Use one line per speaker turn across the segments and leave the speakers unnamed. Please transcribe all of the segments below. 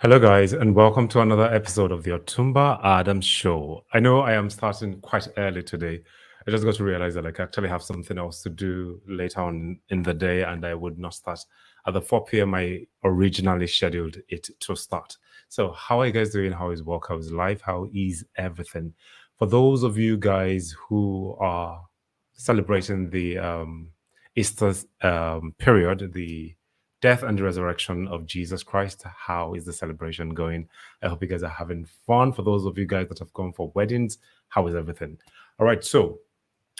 Hello, guys, and welcome to another episode of the Otumba Adams Show. I know I am starting quite early today. I just got to realize that I actually have something else to do later on in the day, and I would not start at the 4 p.m. I originally scheduled it to start. So, how are you guys doing? How is work? How is life? How is everything? For those of you guys who are celebrating the Easter period, the death and the resurrection of Jesus Christ. How is the celebration going? I hope you guys are having fun. For those of you guys that have gone for weddings, how is everything? All right. So,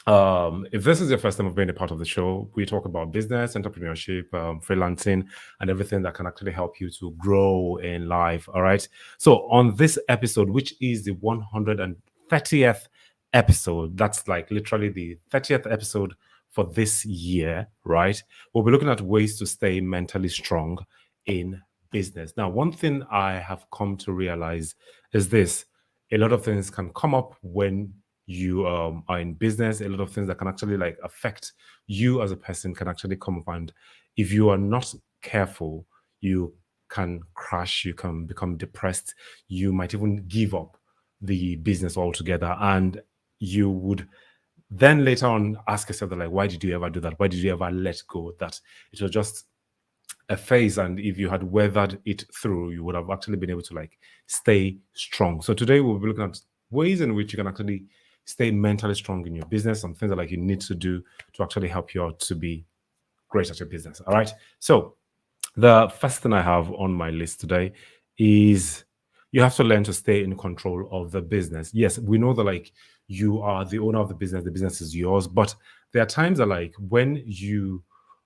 if this is your first time of being a part of the show, we talk about business, entrepreneurship, freelancing, and everything that can actually help you to grow in life. All right. So, on this episode, which is the 130th episode, that's like literally the 30th episode for this year, right? We'll be looking at ways to stay mentally strong in business. Now, one thing I have come to realize is this: a lot of things can come up when you are in business. A lot of things that can actually like affect you as a person can actually come up, and if you are not careful, you can crash, you can become depressed, you might even give up the business altogether, and you would then later on ask yourself that, like, why did you ever do that? Why did you ever let go? That it was just a phase, and if you had weathered it through, you would have actually been able to like stay strong. So today we'll be looking at ways in which you can actually stay mentally strong in your business, some things that like you need to do to actually help you out to be great at your business. All right. So the first thing I have on my list today is you have to learn to stay in control of the business. Yes, we know that like you are the owner of the business is yours, but there are times that like when you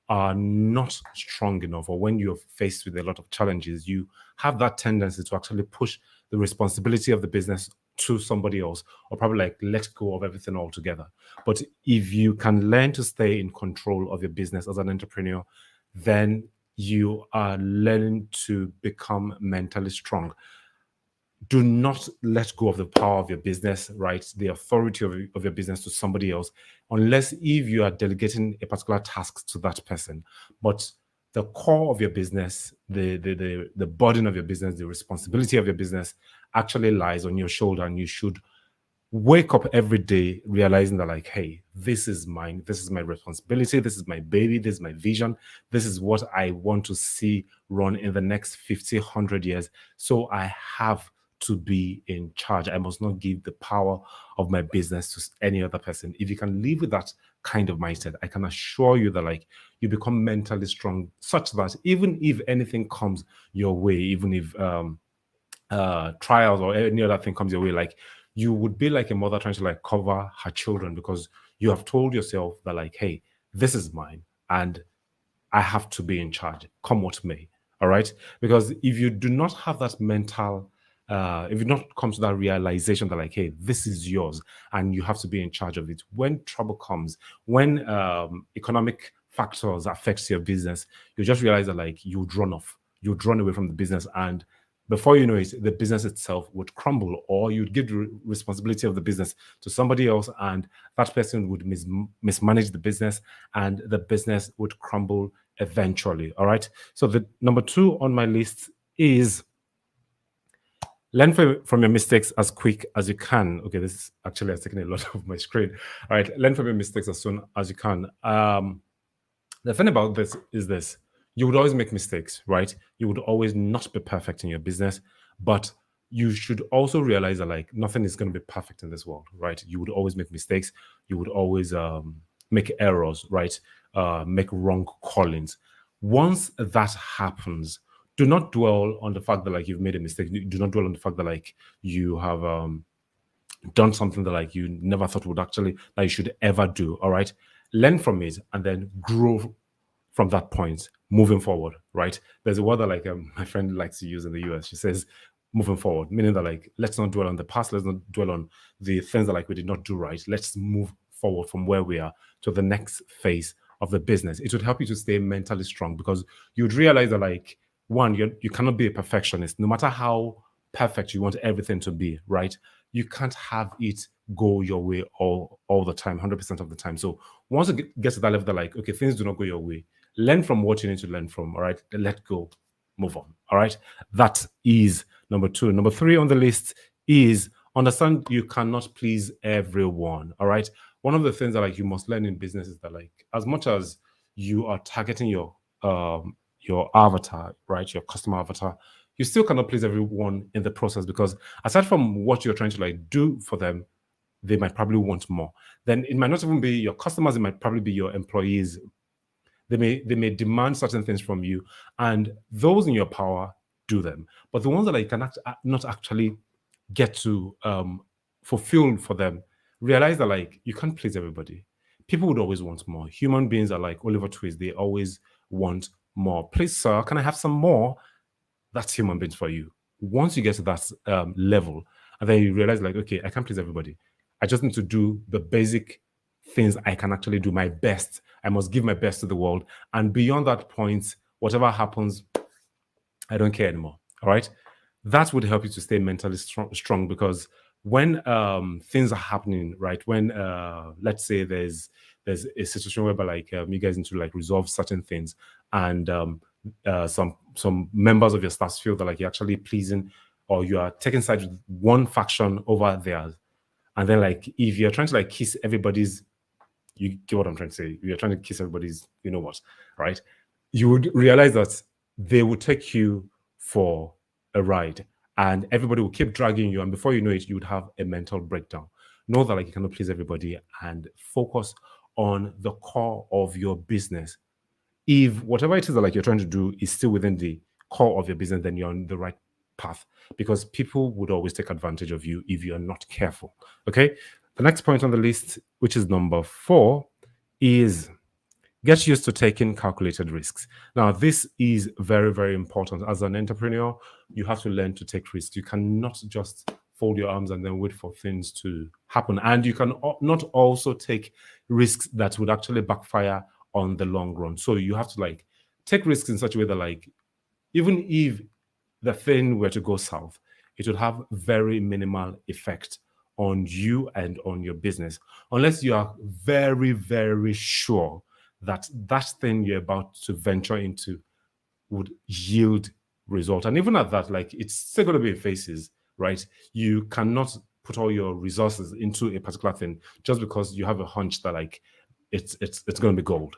are not strong enough or when you're faced with a lot of challenges, you have that tendency to actually push the responsibility of the business to somebody else or probably like let go of everything altogether. But if you can learn to stay in control of your business as an entrepreneur, then you are learning to become mentally strong. Do not let go of the power of your business, right? The authority of your business to somebody else, unless if you are delegating a particular task to that person. But the core of your business, the burden of your business, the responsibility of your business actually lies on your shoulder, and you should wake up every day realizing that, like, hey, this is mine, this is my responsibility, this is my baby, this is my vision, this is what I want to see run in the next 50, 100 years. So I have to be in charge. I must not give the power of my business to any other person. If you can live with that kind of mindset, I can assure you that like you become mentally strong, such that even if anything comes your way, even if trials or any other thing comes your way, like you would be like a mother trying to like cover her children, because you have told yourself that, like, hey, this is mine and I have to be in charge, come what may. All right. Because if you do not have that mental, if you not come to that realization that, like, hey, this is yours and you have to be in charge of it, when trouble comes, when economic factors affects your business, you just realize that, like, you'd run off, you'd run away from the business, and before you know it, the business itself would crumble, or you'd give the responsibility of the business to somebody else, and that person would mismanage the business, and the business would crumble eventually. All right. So the number two on my list is learn from your mistakes as quick as you can. Okay, this actually has taken a lot of my screen. All right, learn from your mistakes as soon as you can. The thing about this is this: you would always make mistakes, right? You would always not be perfect in your business, but you should also realize that like nothing is going to be perfect in this world, right? You would always make mistakes. You would always make errors, right? Make wrong callings. Once that happens, do not dwell on the fact that like you've made a mistake. Do not dwell on the fact that like you have done something that like you never thought would actually that you should ever do. All right, learn from it and then grow from that point moving forward. Right, there's a word that like my friend likes to use in the US. She says moving forward, meaning that like let's not dwell on the past, let's not dwell on the things that like we did not do right. Let's move forward from where we are to the next phase of the business. It would help you to stay mentally strong, because you'd realize that like one, you cannot be a perfectionist no matter how perfect you want everything to be, right? You can't have it go your way all the time, 100% of the time. So once you get to that level, that like, okay, things do not go your way, learn from what you need to learn from. All right, let go. move on. All right. That is number two. Number three on the list is understand you cannot please everyone. All right. One of the things that like you must learn in business is that like as much as you are targeting your avatar, right, your customer avatar, you still cannot please everyone in the process because aside from what you're trying to like do for them, they might probably want more. Then it might not even be your customers, it might probably be your employees. They may demand certain things from you, and those in your power, do them. But the ones that you can not actually get to fulfill for them, realize that like you can't please everybody. People would always want more. Human beings are like Oliver Twist; they always want more. Please, sir, can I have some more? That's human beings for you. Once you get to that level, and then you realize, like, okay, I can't please everybody. I just need to do the basic things I can actually do my best. I must give my best to the world. And beyond that point, whatever happens, I don't care anymore. All right. That would help you to stay mentally strong because when things are happening, right? When let's say there's a situation whereby like you guys need to like resolve certain things, and some members of your staff feel that like you're actually pleasing or you are taking sides with one faction over theirs, and then like if you're trying to like kiss everybody's, you get what I'm trying to say. You're trying to kiss everybody's, you know what, right? You would realize that they will take you for a ride and everybody will keep dragging you. And before you know it, you would have a mental breakdown. Know that like you cannot please everybody and focus on the core of your business. If whatever it is that like you're trying to do is still within the core of your business, then you're on the right path because people would always take advantage of you if you're not careful. Okay. The next point on the list, which is number 4, is get used to taking calculated risks. Now, this is very, very important. As an entrepreneur, you have to learn to take risks. You cannot just fold your arms and then wait for things to happen. And you can not also take risks that would actually backfire on the long run. So you have to like take risks in such a way that like even if the thing were to go south, it would have very minimal effect on you and on your business, unless you are very, very sure that that thing you're about to venture into would yield result. And even at that, like it's still going to be in phases, right? You cannot put all your resources into a particular thing just because you have a hunch that like it's going to be gold,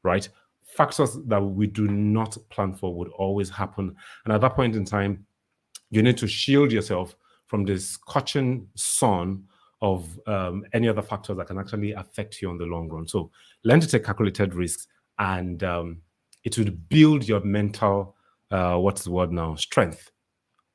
right? Factors that we do not plan for would always happen. And at that point in time, you need to shield yourself from the scorching sun of any other factors that can actually affect you on the long run. So learn to take calculated risks, and it would build your mental, what's the word now, strength,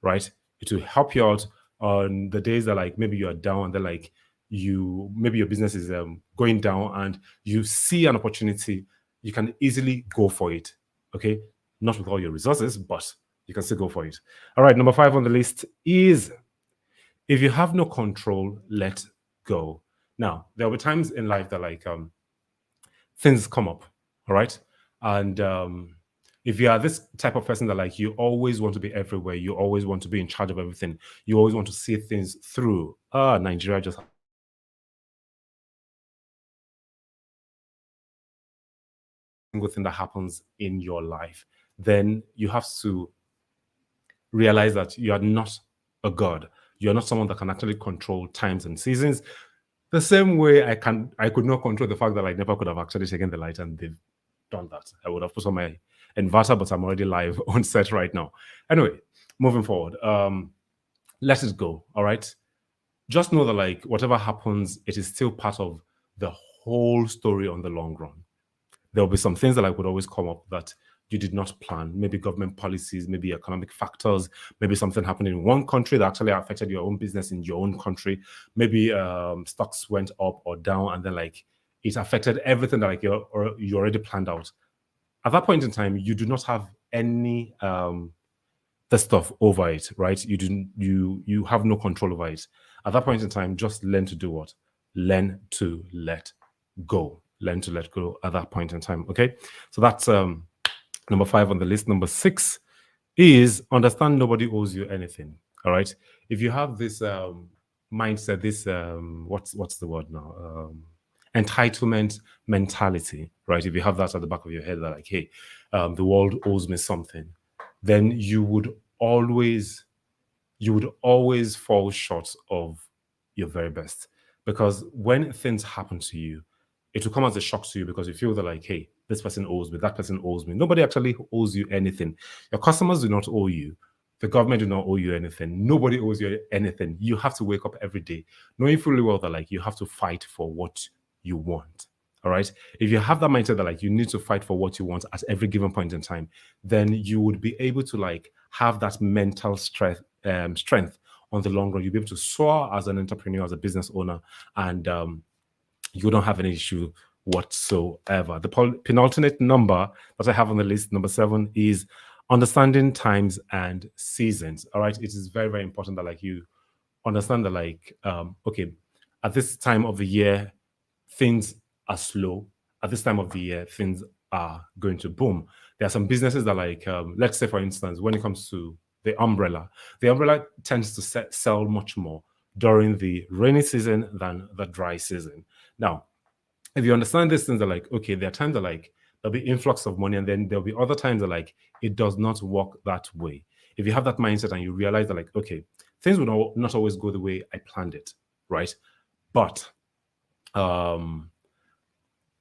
right? It will help you out on the days that like maybe you are down and then like maybe your business is going down and you see an opportunity, you can easily go for it. Okay, not with all your resources, but you can still go for it. All right, number 5 on the list is if you have no control, let go. Now, there will be times in life that like things come up, all right? And if you are this type of person that like you always want to be everywhere, you always want to be in charge of everything, you always want to see things through. Nigeria just single thing that happens in your life, then you have to realize that you are not a god. You're not someone that can actually control times and seasons. The same way I could not control the fact that I never could have actually taken the light and they've done that. I would have put on my inverter, but I'm already live on set right now. Anyway, moving forward, let it go. All right. Just know that like whatever happens, it is still part of the whole story on the long run. There'll be some things that like would always come up that you did not plan. Maybe government policies, maybe economic factors, maybe something happened in one country that actually affected your own business in your own country. Maybe stocks went up or down, and then like it affected everything that like you already planned out. At that point in time, you do not have any the stuff over it, right? You have no control over it. At that point in time, just learn to do what? Learn to let go. Learn to let go at that point in time. Okay. So that's number 5 on the list. Number 6 is understand nobody owes you anything. All right. If you have this mindset, this what's the word now? Entitlement mentality, right? If you have that at the back of your head, that like, hey, the world owes me something, then you would always fall short of your very best. Because when things happen to you, it will come as a shock to you because you feel that, like, hey, this person owes me, that person owes me. Nobody actually owes you anything. Your customers do not owe you. The government do not owe you anything. Nobody owes you anything. You have to wake up every day knowing fully well that, like, you have to fight for what you want. All right. If you have that mindset that, like, you need to fight for what you want at every given point in time, then you would be able to, like, have that mental strength on the long run. You'll be able to soar as an entrepreneur, as a business owner, and you don't have any issue whatsoever. The penultimate number that I have on the list, number 7, is understanding times and seasons. All right. It is very, very important that, like, you understand that, like, okay, at this time of the year, things are slow. At this time of the year, things are going to boom. There are some businesses that, like, let's say, for instance, when it comes to the umbrella tends to sell much more during the rainy season than the dry season. Now, if you understand these things, are like, okay, there are times that, like, there'll be influx of money, and then there'll be other times that, like, it does not work that way. If you have that mindset and you realize that, like, okay, things will not always go the way I planned it, right? But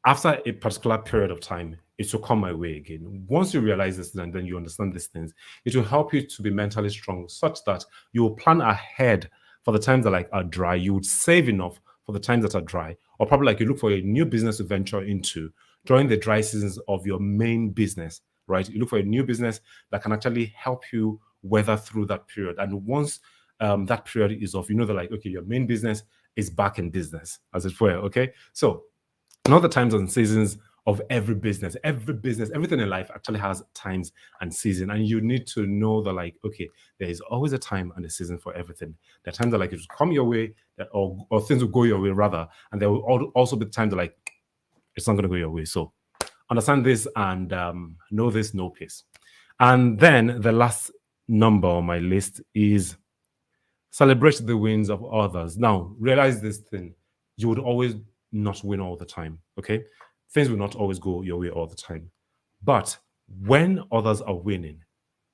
after a particular period of time, it will come my way again. Once you realize this and then you understand these things, it will help you to be mentally strong such that you will plan ahead for the times that, like, are dry. You would save enough for the times that are dry, or probably, like, you look for a new business to venture into during the dry seasons of your main business, right? You look for a new business that can actually help you weather through that period. And once that period is off, you know that, like, okay, your main business is back in business, as it were. Okay, so not the times and seasons of every business, everything in life actually has times and season, and you need to know that, like, okay, there is always a time and a season for everything. There are times that, like, it will come your way, or things will go your way rather, and there will also be times that, like, it's not going to go your way. So understand this and know this, no peace. And then the last number on my list is celebrate the wins of others. Now, realize this thing: you would always not win all the time. Okay, things will not always go your way all the time. But when others are winning,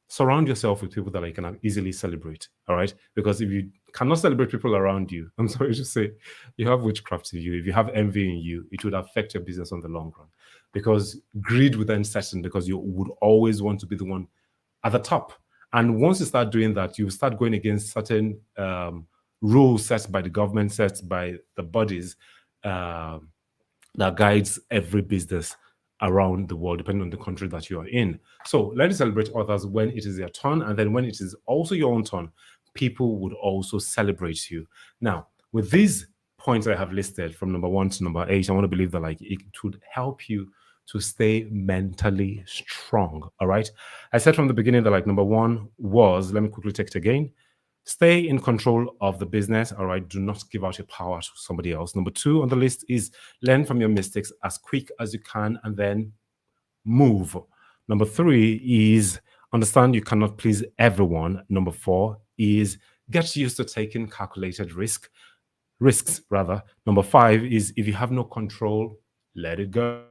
surround yourself with people that, like, can easily celebrate. All right, because if you cannot celebrate people around you, I'm sorry to say, you have witchcraft in you. If you have envy in you, it would affect your business on the long run. Because greed would then set in, because you would always want to be the one at the top. And once you start doing that, you start going against certain rules set by the government, set by the bodies that guides every business around the world, depending on the country that you are in. So let us celebrate others when it is their turn, and then when it is also your own turn, people would also celebrate you. Now, with these points I have listed from number 1 to number 8, I want to believe that, like, it would help you to stay mentally strong. All right. I said from the beginning that, like, number 1 was, let me quickly take it again: stay in control of the business. All right. Do not give out your power to somebody else. Number 2 on the list is learn from your mistakes as quick as you can and then move. Number 3 is understand you cannot please everyone. Number 4 is get used to taking calculated risks rather. Number 5 is if you have no control, let it go.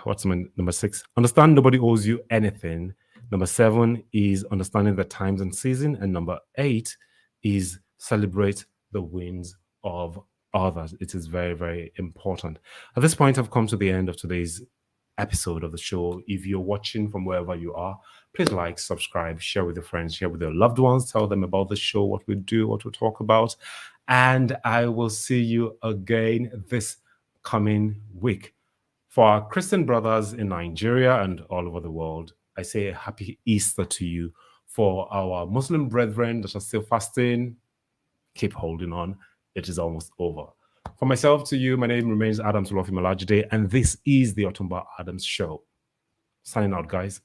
What's my number 6? Understand nobody owes you anything. Number 7 is understanding the times and season, and number 8 is celebrate the wins of others. It is very, very important. At this point, I've come to the end of today's episode of the show. If you're watching from wherever you are, please like, subscribe, share with your friends, share with your loved ones, tell them about the show, what we do, what we talk about, and I will see you again this coming week. For our Christian brothers in Nigeria and all over the world, I say a happy Easter to you. For our Muslim brethren that are still fasting, keep holding on. It is almost over. For myself to you, my name remains Adams Olofi Malajide, and this is the Otumba Adams Show. Signing out, guys.